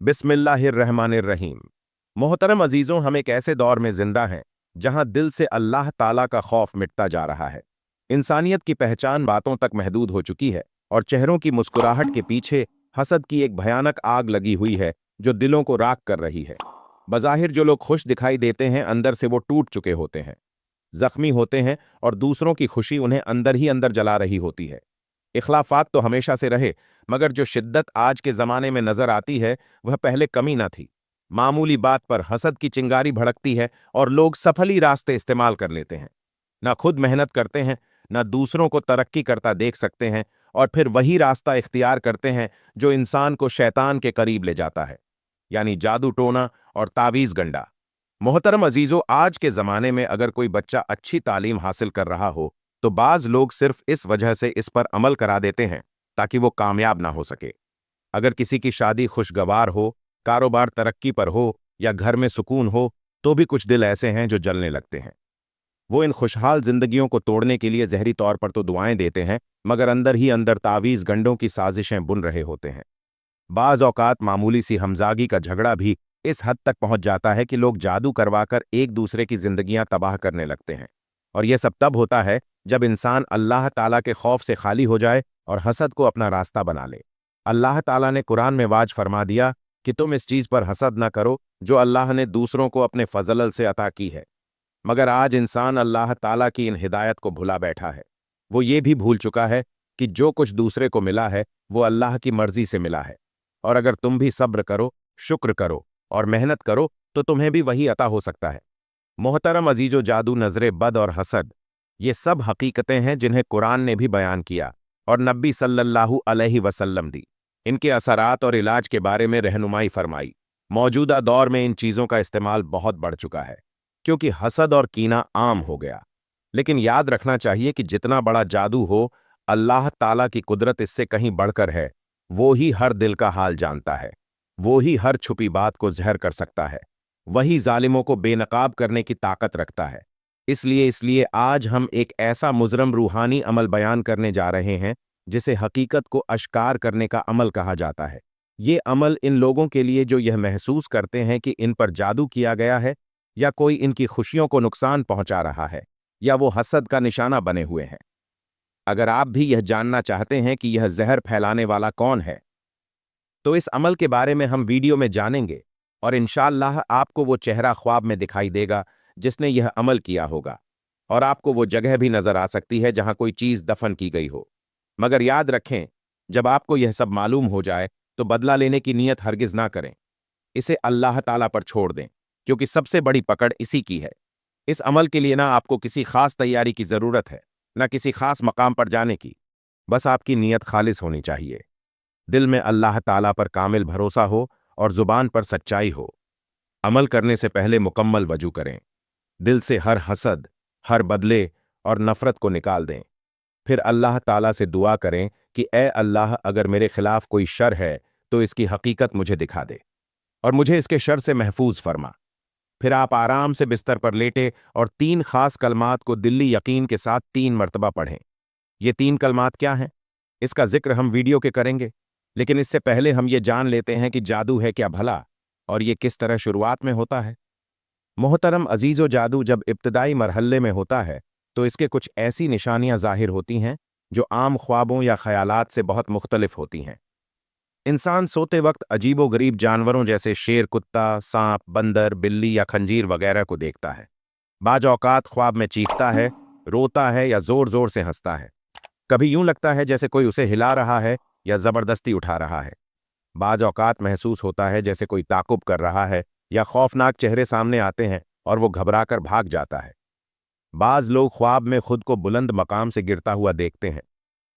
बिस्मिल्लाहिर्रहमानिर्रहीम। मोहतरम अजीज़ों, हम एक ऐसे दौर में जिंदा हैं जहां दिल से अल्लाह ताला का खौफ मिटता जा रहा है। इंसानियत की पहचान बातों तक महदूद हो चुकी है और चेहरों की मुस्कुराहट के पीछे हसद की एक भयानक आग लगी हुई है जो दिलों को राख कर रही है। बज़ाहिर जो लोग खुश दिखाई देते हैं, अंदर से वो टूट चुके होते हैं, जख्मी होते हैं और दूसरों की खुशी उन्हें अंदर ही अंदर जला रही होती है। इख्लाफात तो हमेशा से रहे, मगर जो शिद्दत आज के ज़माने में नज़र आती है वह पहले कमी न थी। मामूली बात पर हसद की चिंगारी भड़कती है और लोग सफली रास्ते इस्तेमाल कर लेते हैं। न खुद मेहनत करते हैं, न दूसरों को तरक्की करता देख सकते हैं, और फिर वही रास्ता इख्तियार करते हैं जो इंसान को शैतान के करीब ले जाता है, यानी जादू टोना और तावीज़ गंडा। मोहतरम अजीज़ों, आज के ज़माने में अगर कोई बच्चा अच्छी तालीम हासिल कर रहा हो तो बाज़ लोग सिर्फ इस वजह से इस पर अमल करा देते हैं ताकि वो कामयाब ना हो सके। अगर किसी की शादी खुशगवार हो, कारोबार तरक्की पर हो या घर में सुकून हो, तो भी कुछ दिल ऐसे हैं जो जलने लगते हैं। वो इन खुशहाल जिंदगियों को तोड़ने के लिए ज़हरी तौर पर तो दुआएं देते हैं, मगर अंदर ही अंदर तावीज़ गंडों की साजिशें बुन रहे होते हैं। बाज़ औकात मामूली सी हमजागी का झगड़ा भी इस हद तक पहुंच जाता है कि लोग जादू करवाकर एक दूसरे की जिंदगियां तबाह करने लगते हैं। और यह सब तब होता है जब इंसान अल्लाह ताला के खौफ से खाली हो जाए और हसद को अपना रास्ता बना ले। अल्लाह ताला ने कुरान में वाज फरमा दिया कि तुम इस चीज पर हसद न करो जो अल्लाह ने दूसरों को अपने फजल से अता की है। मगर आज इंसान अल्लाह ताला की इन हिदायत को भुला बैठा है। वो ये भी भूल चुका है कि जो कुछ दूसरे को मिला है वो अल्लाह की मर्जी से मिला है, और अगर तुम भी सब्र करो, शुक्र करो और मेहनत करो तो तुम्हें भी वही अता हो सकता है। मोहतरम अजीजो, जादू, नजरे बद और हसद, ये सब हकीकतें हैं जिन्हें कुरान ने भी बयान किया और नबी सल्लल्लाहु अलैहि वसल्लम दी। इनके असरात और इलाज के बारे में रहनुमाई फरमाई। मौजूदा दौर में इन चीज़ों का इस्तेमाल बहुत बढ़ चुका है क्योंकि हसद और कीना आम हो गया। लेकिन याद रखना चाहिए कि जितना बड़ा जादू हो, अल्लाह ताला की कुदरत इससे कहीं बढ़कर है। वो ही हर दिल का हाल जानता है, वो ही हर छुपी बात को ज़हर कर सकता है, वही जालिमों को बेनकाब करने की ताकत रखता है। इसलिए आज हम एक ऐसा मुजरम रूहानी अमल बयान करने जा रहे हैं जिसे हकीकत को अश्कार करने का अमल कहा जाता है। ये अमल इन लोगों के लिए जो यह महसूस करते हैं कि इन पर जादू किया गया है, या कोई इनकी खुशियों को नुकसान पहुंचा रहा है, या वो हसद का निशाना बने हुए हैं। अगर आप भी यह जानना चाहते हैं कि यह जहर फैलाने वाला कौन है, तो इस अमल के बारे में हम वीडियो में जानेंगे, और इंशाअल्लाह आपको वो चेहरा ख्वाब में दिखाई देगा जिसने यह अमल किया होगा, और आपको वो जगह भी नजर आ सकती है जहां कोई चीज दफन की गई हो। मगर याद रखें, जब आपको यह सब मालूम हो जाए तो बदला लेने की नीयत हरगिज ना करें। इसे अल्लाह ताला पर छोड़ दें, क्योंकि सबसे बड़ी पकड़ इसी की है। इस अमल के लिए ना आपको किसी खास तैयारी की जरूरत है, ना किसी खास मकाम पर जाने की। बस आपकी नीयत खालिस होनी चाहिए, दिल में अल्लाह ताला पर कामिल भरोसा हो और जुबान पर सच्चाई हो। अमल करने से पहले मुकम्मल वजू करें, दिल से हर हसद, हर बदले और नफरत को निकाल दें। फिर अल्लाह ताला से दुआ करें कि ए अल्लाह, अगर मेरे खिलाफ कोई शर है तो इसकी हकीकत मुझे दिखा दे और मुझे इसके शर से महफूज फरमा। फिर आप आराम से बिस्तर पर लेटे और 3 खास कलमात को दिल्ली यकीन के साथ 3 मरतबा पढ़ें। ये 3 कलमात क्या हैं, इसका जिक्र हम वीडियो के करेंगे, लेकिन इससे पहले हम ये जान लेते हैं कि जादू है क्या भला, और ये किस तरह शुरुआत में होता है। मोहतरम अजीजो, जादू जब इब्तदाई मरहले में होता है तो इसके कुछ ऐसी निशानियां जाहिर होती हैं जो आम ख्वाबों या ख्यालात से बहुत मुख्तलिफ होती हैं। इंसान सोते वक्त अजीबो गरीब जानवरों जैसे शेर, कुत्ता, सांप, बंदर, बिल्ली या खंजीर वगैरह को देखता है। बाज औकात ख्वाब में चीखता है, रोता है या जोर जोर से हंसता है। कभी यूं लगता है जैसे कोई उसे हिला रहा है या जबरदस्ती उठा रहा है। बाज औकात महसूस होता है जैसे कोई ताकुब कर रहा है, या खौफनाक चेहरे सामने आते हैं और वो घबराकर भाग जाता है। बाज लोग ख्वाब में खुद को बुलंद मकाम से गिरता हुआ देखते हैं।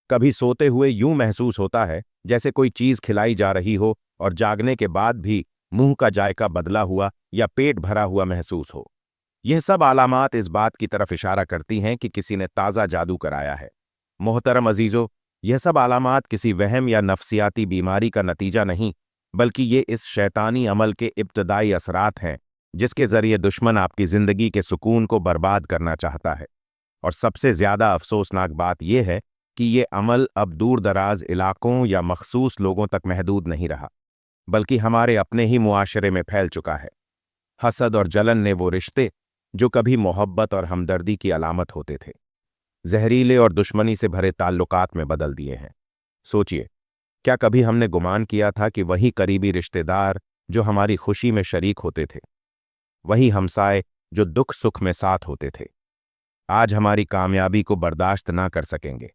कभी सोते हुए यूं महसूस होता है जैसे कोई चीज खिलाई जा रही हो, और जागने के बाद भी मुंह का जायका बदला हुआ या पेट भरा हुआ महसूस हो। यह सब अलामात इस बात की तरफ इशारा करती हैं कि किसी ने ताज़ा जादू कराया है। मोहतरम अजीजों, यह सब अलामात किसी वहम या नफसियाती बीमारी का नतीजा नहीं, बल्कि ये इस शैतानी अमल के इब्तदाई असरात हैं जिसके जरिए दुश्मन आपकी जिंदगी के सुकून को बर्बाद करना चाहता है। और सबसे ज्यादा अफसोसनाक बात यह है कि ये अमल अब दूर दराज इलाकों या मखसूस लोगों तक महदूद नहीं रहा, बल्कि हमारे अपने ही मुआशरे में फैल चुका है। हसद और जलन ने वो रिश्ते जो कभी मोहब्बत और हमदर्दी की अलामत होते थे, जहरीले और दुश्मनी से भरे ताल्लुकात में बदल दिए हैं। सोचिए, क्या कभी हमने गुमान किया था कि वही करीबी रिश्तेदार जो हमारी खुशी में शरीक होते थे, वही हमसाए जो दुख सुख में साथ होते थे, आज हमारी कामयाबी को बर्दाश्त ना कर सकेंगे।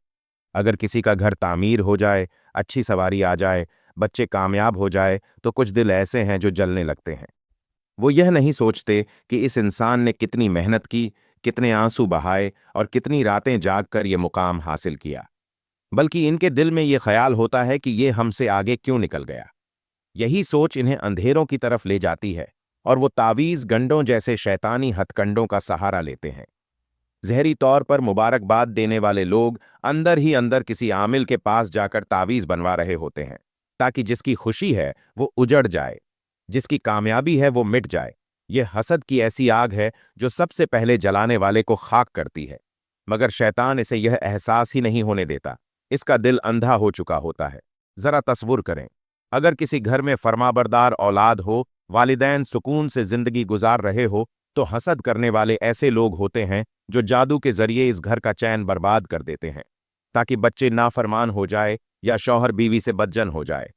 अगर किसी का घर तामीर हो जाए, अच्छी सवारी आ जाए, बच्चे कामयाब हो जाए, तो कुछ दिल ऐसे हैं जो जलने लगते हैं। वो यह नहीं सोचते कि इस इंसान ने कितनी मेहनत की, कितने आंसू बहाए और कितनी रातें जाग कर ये मुकाम हासिल किया, बल्कि इनके दिल में ये ख्याल होता है कि ये हमसे आगे क्यों निकल गया। यही सोच इन्हें अंधेरों की तरफ ले जाती है और वो तावीज़ गंडों जैसे शैतानी हथकंडों का सहारा लेते हैं। जहरी तौर पर मुबारकबाद देने वाले लोग अंदर ही अंदर किसी आमिल के पास जाकर तावीज़ बनवा रहे होते हैं, ताकि जिसकी खुशी है वो उजड़ जाए, जिसकी कामयाबी है वो मिट जाए। ये हसद की ऐसी आग है जो सबसे पहले जलाने वाले को खाक करती है, मगर शैतान इसे यह एहसास ही नहीं होने देता। इसका दिल अंधा हो चुका होता है। जरा तस्वुर करें, अगर किसी घर में फरमाबरदार औलाद हो, वालिदैन सुकून से जिंदगी गुजार रहे हो, तो हसद करने वाले ऐसे लोग होते हैं जो जादू के जरिए इस घर का चैन बर्बाद कर देते हैं, ताकि बच्चे नाफरमान हो जाए या शौहर बीवी से बदजन हो जाए।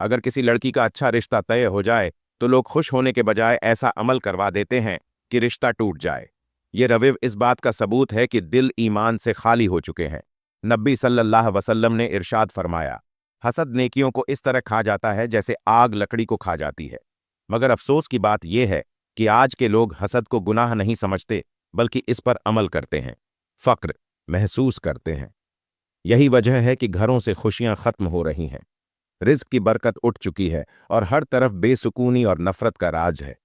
अगर किसी लड़की का अच्छा रिश्ता तय हो जाए, तो लोग खुश होने के बजाय ऐसा अमल करवा देते हैं कि रिश्ता टूट जाए। ये रविव इस बात का सबूत है कि दिल ईमान से खाली हो चुके हैं। नबी सल्लल्लाहु अलैहि वसल्लम ने इरशाद फरमाया, हसद नेकियों को इस तरह खा जाता है जैसे आग लकड़ी को खा जाती है। मगर अफसोस की बात यह है कि आज के लोग हसद को गुनाह नहीं समझते, बल्कि इस पर अमल करते हैं, फक्र महसूस करते हैं। यही वजह है कि घरों से खुशियां खत्म हो रही हैं, रिज्क की बरकत उठ चुकी है और हर तरफ बेसुकूनी और नफरत का राज है।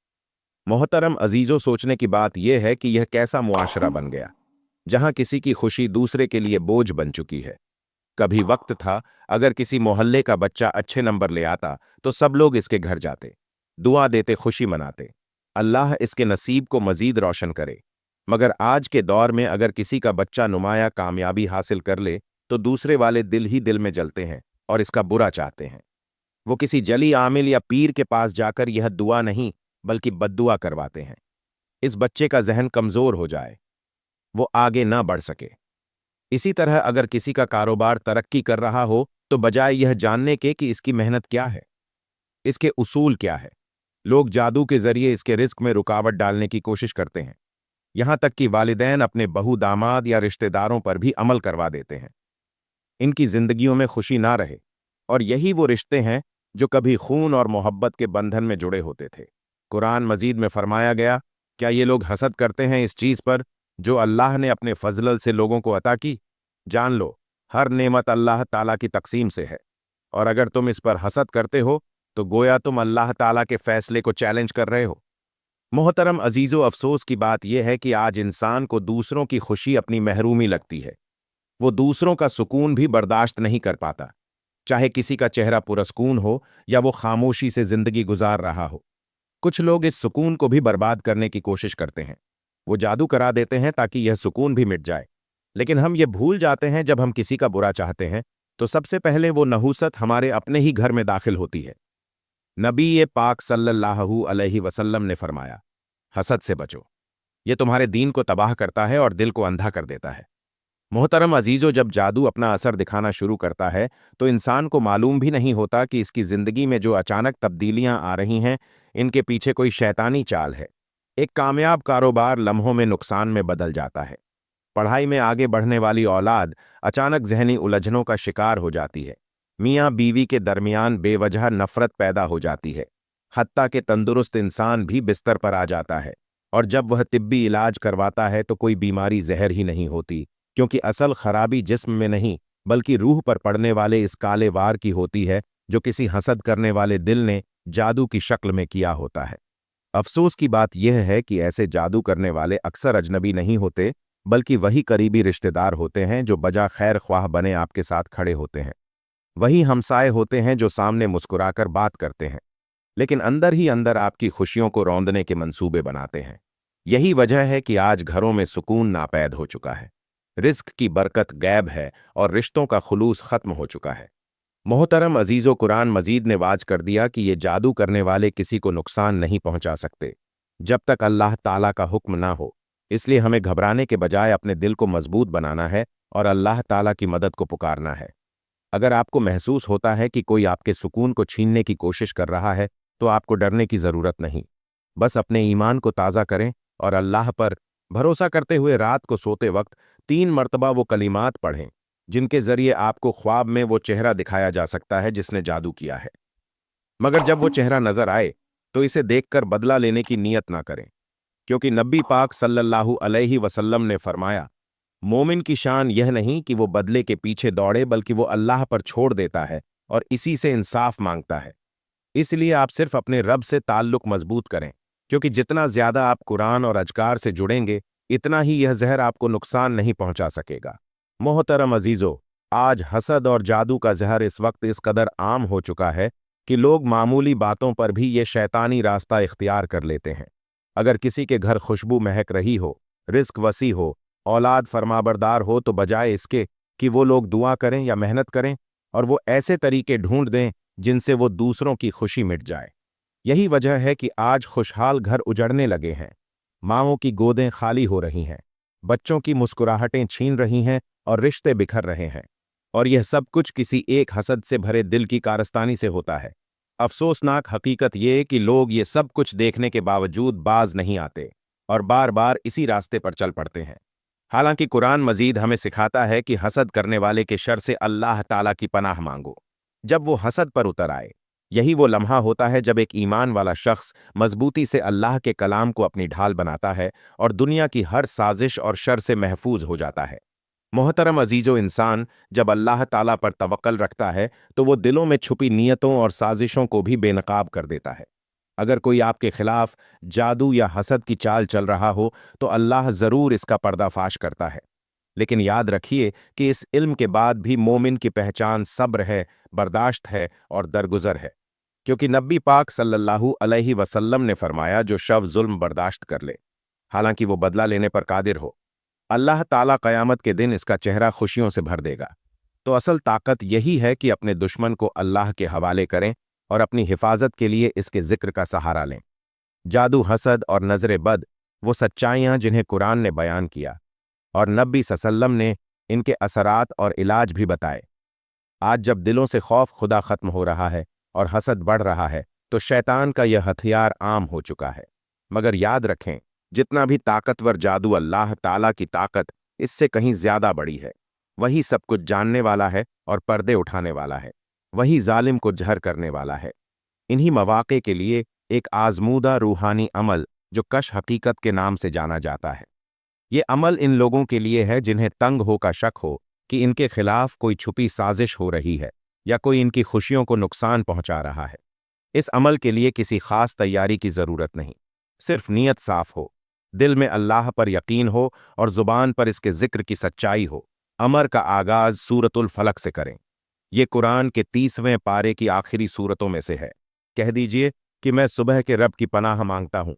मोहतरम अजीजों, सोचने की बात यह है कि यह कैसा मुआशरा बन गया, जहां किसी की खुशी दूसरे के लिए बोझ बन चुकी है। कभी वक्त था, अगर किसी मोहल्ले का बच्चा अच्छे नंबर ले आता तो सब लोग इसके घर जाते, दुआ देते, खुशी मनाते, अल्लाह इसके नसीब को मजीद रोशन करे। मगर आज के दौर में अगर किसी का बच्चा नुमाया कामयाबी हासिल कर ले, तो दूसरे वाले दिल ही दिल में जलते हैं और इसका बुरा चाहते हैं। वो किसी जली आमिल या पीर के पास जाकर यह दुआ नहीं बल्कि बद्दुआ करवाते हैं, इस बच्चे का जहन कमजोर हो जाए, वो आगे ना बढ़ सके। इसी तरह अगर किसी का कारोबार तरक्की कर रहा हो, तो बजाय यह जानने के कि इसकी मेहनत क्या है, इसके उसूल क्या है, लोग जादू के जरिए इसके रिस्क में रुकावट डालने की कोशिश करते हैं। यहां तक कि वालिदैन अपने बहू दामाद या रिश्तेदारों पर भी अमल करवा देते हैं। इनकी जिंदगियों में खुशी ना रहे, और यही वो रिश्ते हैं जो कभी खून और मोहब्बत के बंधन में जुड़े होते थे। कुरान मजीद में फरमाया गया, क्या ये लोग हसद करते हैं इस चीज पर जो अल्लाह ने अपने फजल से लोगों को अता की? जान लो, हर नेमत अल्लाह ताला की तकसीम से है, और अगर तुम इस पर हसद करते हो तो गोया तुम अल्लाह ताला के फैसले को चैलेंज कर रहे हो। मोहतरम अजीजों, अफसोस की बात यह है कि आज इंसान को दूसरों की खुशी अपनी महरूमी लगती है। वो दूसरों का सुकून भी बर्दाश्त नहीं कर पाता, चाहे किसी का चेहरा पुरस्कून हो या वो खामोशी से जिंदगी गुजार रहा हो। कुछ लोग इस सुकून को भी बर्बाद करने की कोशिश करते हैं। वो जादू करा देते हैं ताकि यह सुकून भी मिट जाए। लेकिन हम ये भूल जाते हैं, जब हम किसी का बुरा चाहते हैं तो सबसे पहले वो नहूसत हमारे अपने ही घर में दाखिल होती है। नबी पाक सल्लल्लाहु अलैहि वसल्लम ने फरमाया, हसद से बचो, ये तुम्हारे दीन को तबाह करता है और दिल को अंधा कर देता है। मोहतरम अजीजों, जब जादू अपना असर दिखाना शुरू करता है तो इंसान को मालूम भी नहीं होता कि इसकी जिंदगी में जो अचानक तब्दीलियां आ रही हैं, इनके पीछे कोई शैतानी चाल है। एक कामयाब कारोबार लम्हों में नुकसान में बदल जाता है। पढ़ाई में आगे बढ़ने वाली औलाद अचानक जहनी उलझनों का शिकार हो जाती है। मियाँ बीवी के दरमियान बेवजह नफरत पैदा हो जाती है। हत्ता के तंदुरुस्त इंसान भी बिस्तर पर आ जाता है, और जब वह तिब्बी इलाज करवाता है तो कोई बीमारी जहर ही नहीं होती, क्योंकि असल खराबी जिस्म में नहीं बल्कि रूह पर पड़ने वाले इस काले वार की होती है, जो किसी हसद करने वाले दिल ने जादू की शक्ल में किया होता है। अफसोस की बात यह है कि ऐसे जादू करने वाले अक्सर अजनबी नहीं होते, बल्कि वही करीबी रिश्तेदार होते हैं जो बजा खैर ख्वाह बने आपके साथ खड़े होते हैं। वही हमसाए होते हैं जो सामने मुस्कुराकर बात करते हैं, लेकिन अंदर ही अंदर आपकी खुशियों को रौंदने के मंसूबे बनाते हैं। यही वजह है कि आज घरों में सुकून नापैद हो चुका है, रिस्क की बरकत गैब है और रिश्तों का खुलूस खत्म हो चुका है। मोहतरम अजीज़ो, कुरान मजीद ने वाज कर दिया कि ये जादू करने वाले किसी को नुकसान नहीं पहुंचा सकते जब तक अल्लाह ताला का हुक्म ना हो। इसलिए हमें घबराने के बजाय अपने दिल को मजबूत बनाना है और अल्लाह ताला की मदद को पुकारना है। अगर आपको महसूस होता है कि कोई आपके सुकून को छीनने की कोशिश कर रहा है तो आपको डरने की ज़रूरत नहीं। बस अपने ईमान को ताज़ा करें और अल्लाह पर भरोसा करते हुए रात को सोते वक्त 3 मरतबा वो कलिमात पढ़ें जिनके ज़रिए आपको ख्वाब में वो चेहरा दिखाया जा सकता है जिसने जादू किया है। मगर जब वो चेहरा नजर आए तो इसे देखकर बदला लेने की नीयत ना करें, क्योंकि नबी पाक सल्लल्लाहु अलैहि वसल्लम ने फरमाया, मोमिन की शान यह नहीं कि वो बदले के पीछे दौड़े, बल्कि वो अल्लाह पर छोड़ देता है और इसी से इंसाफ मांगता है। इसलिए आप सिर्फ अपने रब से ताल्लुक मजबूत करें, क्योंकि जितना ज्यादा आप कुरान और अजकार से जुड़ेंगे इतना ही यह जहर आपको नुकसान नहीं पहुंचा सकेगा। मोहतरम अजीजो, आज हसद और जादू का जहर इस वक्त इस कदर आम हो चुका है कि लोग मामूली बातों पर भी ये शैतानी रास्ता इख्तियार कर लेते हैं। अगर किसी के घर खुशबू महक रही हो, रिस्क वसी हो, औलाद फरमाबरदार हो, तो बजाय इसके कि वो लोग दुआ करें या मेहनत करें और वो ऐसे तरीके ढूंढ दें जिनसे वो दूसरों की खुशी मिट जाए। यही वजह है कि आज खुशहाल घर उजड़ने लगे हैं, माँओं की गोदें खाली हो रही हैं, बच्चों की मुस्कुराहटें छीन रही हैं और रिश्ते बिखर रहे हैं। और यह सब कुछ किसी एक हसद से भरे दिल की कारस्तानी से होता है। अफसोसनाक हकीकत ये कि लोग ये सब कुछ देखने के बावजूद बाज नहीं आते और बार बार इसी रास्ते पर चल पड़ते हैं। हालांकि कुरान मजीद हमें सिखाता है कि हसद करने वाले के शर से अल्लाह ताला की पनाह मांगो जब वो हसद पर उतर आए। यही वो लम्हा होता है जब एक ईमान वाला शख्स मजबूती से अल्लाह के कलाम को अपनी ढाल बनाता है और दुनिया की हर साजिश और शर से महफूज हो जाता है। मोहतरम अजीजो, इंसान जब अल्लाह ताला पर तवक्कल रखता है तो वो दिलों में छुपी नीयतों और साजिशों को भी बेनकाब कर देता है। अगर कोई आपके खिलाफ जादू या हसद की चाल चल रहा हो तो अल्लाह ज़रूर इसका पर्दाफाश करता है। लेकिन याद रखिए कि इस इल्म के बाद भी मोमिन की पहचान सब्र है, बर्दाश्त है और दरगुजर है, क्योंकि नबी पाक सल्लल्लाहु अलैहि वसल्लम ने फरमाया, जो शव जुल्म बर्दाश्त कर ले हालांकि वो बदला लेने पर कादिर हो, अल्लाह ताला क़यामत के दिन इसका चेहरा खुशियों से भर देगा। तो असल ताकत यही है कि अपने दुश्मन को अल्लाह के हवाले करें और अपनी हिफाजत के लिए इसके जिक्र का सहारा लें। जादू, हसद और नजर बद वो सच्चाइयां जिन्हें कुरान ने बयान किया और नबी सल्लल्लाहु ने इनके असरात और इलाज भी बताए। आज जब दिलों से खौफ खुदा खत्म हो रहा है और हसद बढ़ रहा है तो शैतान का यह हथियार आम हो चुका है। मगर याद रखें, जितना भी ताकतवर जादू, अल्लाह ताला की ताकत इससे कहीं ज्यादा बड़ी है। वही सब कुछ जानने वाला है और पर्दे उठाने वाला है। वही जालिम को जहर करने वाला है। इन्हीं मौक़े के लिए एक आजमूदा रूहानी अमल जो कश हकीकत के नाम से जाना जाता है। ये अमल इन लोगों के लिए है जिन्हें तंग हो का शक हो कि इनके खिलाफ कोई छुपी साजिश हो रही है या कोई इनकी खुशियों को नुकसान पहुंचा रहा है। इस अमल के लिए किसी खास तैयारी की जरूरत नहीं, सिर्फ नीयत साफ हो, दिल में अल्लाह पर यकीन हो और जुबान पर इसके जिक्र की सच्चाई हो। अमर का आगाज सूरतुल फलक से करें। ये कुरान के 30वें पारे की आखिरी सूरतों में से है। कह दीजिए कि मैं सुबह के रब की पनाह मांगता हूं,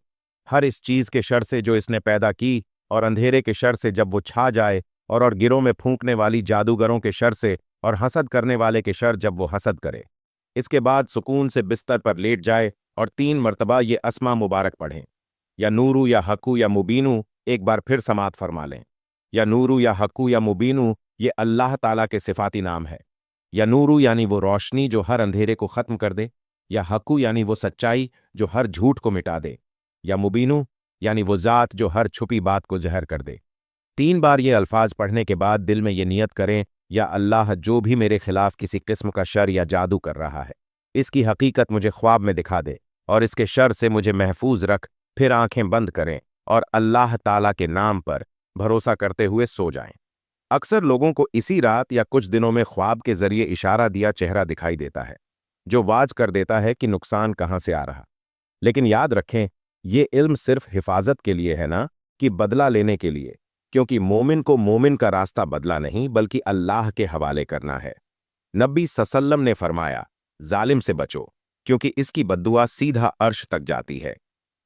हर इस चीज के शर से जो इसने पैदा की, और अंधेरे के शर से जब वो छा जाए, और गिरों में फूंकने वाली जादूगरों के शर से, और हसद करने वाले के शर जब वो हसद करे। इसके बाद सुकून से बिस्तर पर लेट जाए और 3 मरतबा ये अस्मा मुबारक पढ़ें। या नूरू या हकू या मुबीनू, एक बार फिर समात फरमा लें। या नूरू या हकू या मुबीनू ये अल्लाह ताला के सिफाती नाम है। या नूरू यानी वो रोशनी जो हर अंधेरे को खत्म कर दे, या हकू यानी वो सच्चाई जो हर झूठ को मिटा दे, या मुबीनू यानी वो ज़ात जो हर छुपी बात को जहर कर दे। 3 बार ये अल्फाज पढ़ने के बाद दिल में ये नियत करें, या अल्लाह, जो भी मेरे खिलाफ किसी किस्म का शर या जादू कर रहा है, इसकी हकीकत मुझे ख्वाब में दिखा दे और इसके शर से मुझे महफूज रख। फिर आंखें बंद करें और अल्लाह ताला के नाम पर भरोसा करते हुए सो जाएं। अक्सर लोगों को इसी रात या कुछ दिनों में ख्वाब के जरिए इशारा दिया चेहरा दिखाई देता है, जो वाज कर देता है कि नुकसान कहां से आ रहा। लेकिन याद रखें, ये इल्म सिर्फ हिफाजत के लिए है ना, कि बदला लेने के लिए, क्योंकि मोमिन को मोमिन का रास्ता बदला नहीं बल्कि अल्लाह के हवाले करना है। नबी सल्लल्लाहु ने फरमाया, जालिम से बचो, क्योंकि इसकी बद्दुआ सीधा अर्श तक जाती है।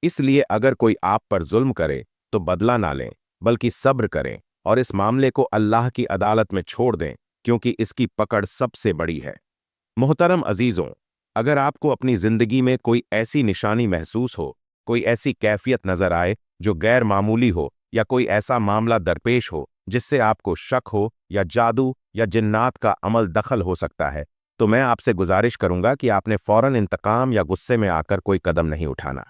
इसलिए अगर कोई आप पर जुल्म करे तो बदला ना लें, बल्कि सब्र करें और इस मामले को अल्लाह की अदालत में छोड़ दें, क्योंकि इसकी पकड़ सबसे बड़ी है। मोहतरम अजीज़ों, अगर आपको अपनी ज़िंदगी में कोई ऐसी निशानी महसूस हो, कोई ऐसी कैफियत नज़र आए जो गैर मामूली हो, या कोई ऐसा मामला दरपेश हो जिससे आपको शक हो या जादू या जिन्नात का अमल दखल हो सकता है, तो मैं आपसे गुजारिश करूंगा कि आपने फौरन इंतकाम या गुस्से में आकर कोई कदम नहीं उठाना।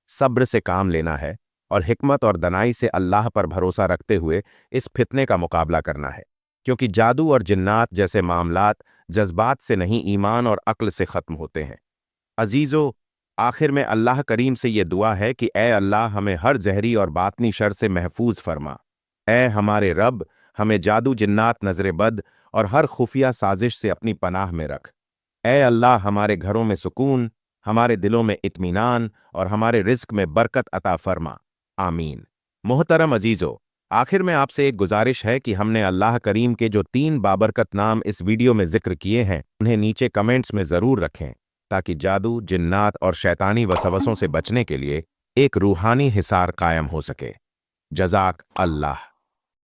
सब्र से काम लेना है और हिकमत और दनाई से अल्लाह पर भरोसा रखते हुए इस फितने का मुकाबला करना है, क्योंकि जादू और जिन्नात जैसे मामलात जज्बात से नहीं, ईमान और अक्ल से ख़त्म होते हैं। अजीज़ों, आखिर में अल्लाह करीम से ये दुआ है कि ए अल्लाह, हमें हर जहरी और बातनी शर से महफूज फरमा। ए हमारे रब, हमें जादू जिन्नात नजर बद और हर खुफिया साजिश से अपनी पनाह में रख। ए अल्लाह, हमारे घरों में सुकून, हमारे दिलों में इत्मीनान और हमारे रिज्क में बरकत अता फरमा। आमीन। मोहतरम अजीज़ों, आखिर में आपसे एक गुजारिश है कि हमने अल्लाह करीम के जो 3 बाबरकत नाम इस वीडियो में जिक्र किए हैं, उन्हें नीचे कमेंट्स में ज़रूर रखें, ताकि जादू, जिन्नात और शैतानी वसवसों से बचने के लिए एक रूहानी हिसार कायम हो सके। जज़ाक अल्लाह।